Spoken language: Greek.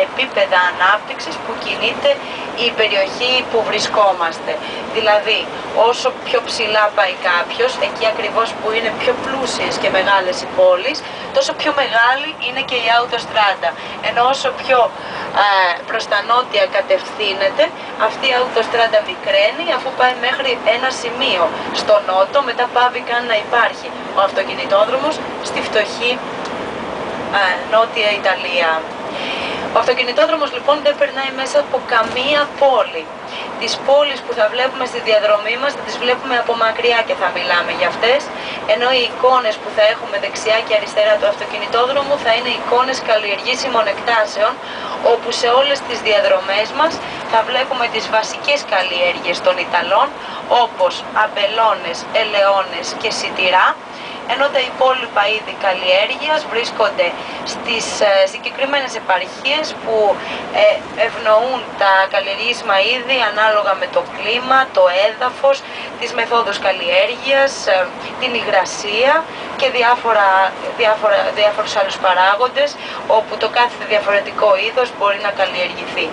επίπεδα ανάπτυξης που κινείται η περιοχή που βρισκόμαστε. Δηλαδή, όσο πιο ψηλά πάει κάποιος, εκεί ακριβώς που είναι πιο πλούσιες και μεγάλες οι πόλεις, τόσο πιο μεγάλη είναι και η αυτοστράντα. Ενώ όσο πιο προς τα νότια κατευθύνεται, αυτή η αυτοστράντα μικραίνει, αφού πάει μέχρι ένα σημείο στο νότο, μετά πάβει καν να υπάρχει ο αυτοκινητόδρομος στη φτωχή νότια Ιταλία. Ο αυτοκινητόδρομος λοιπόν δεν περνάει μέσα από καμία πόλη. Τις πόλεις που θα βλέπουμε στη διαδρομή μας θα τις βλέπουμε από μακριά και θα μιλάμε για αυτές, ενώ οι εικόνες που θα έχουμε δεξιά και αριστερά του αυτοκινητόδρομου θα είναι εικόνες καλλιεργήσιμων εκτάσεων, όπου σε όλες τις διαδρομές μας θα βλέπουμε τις βασικές καλλιέργειες των Ιταλών, όπως αμπελώνες, ελαιώνες και σιτηρά, ενώ τα υπόλοιπα είδη καλλιέργειας βρίσκονται στις συγκεκριμένες επαρχίες που ευνοούν τα καλλιεργήσιμα είδη ανάλογα με το κλίμα, το έδαφος, τις μεθόδους καλλιέργειας, την υγρασία και διάφορους άλλους παράγοντες, όπου το κάθε διαφορετικό είδος μπορεί να καλλιεργηθεί.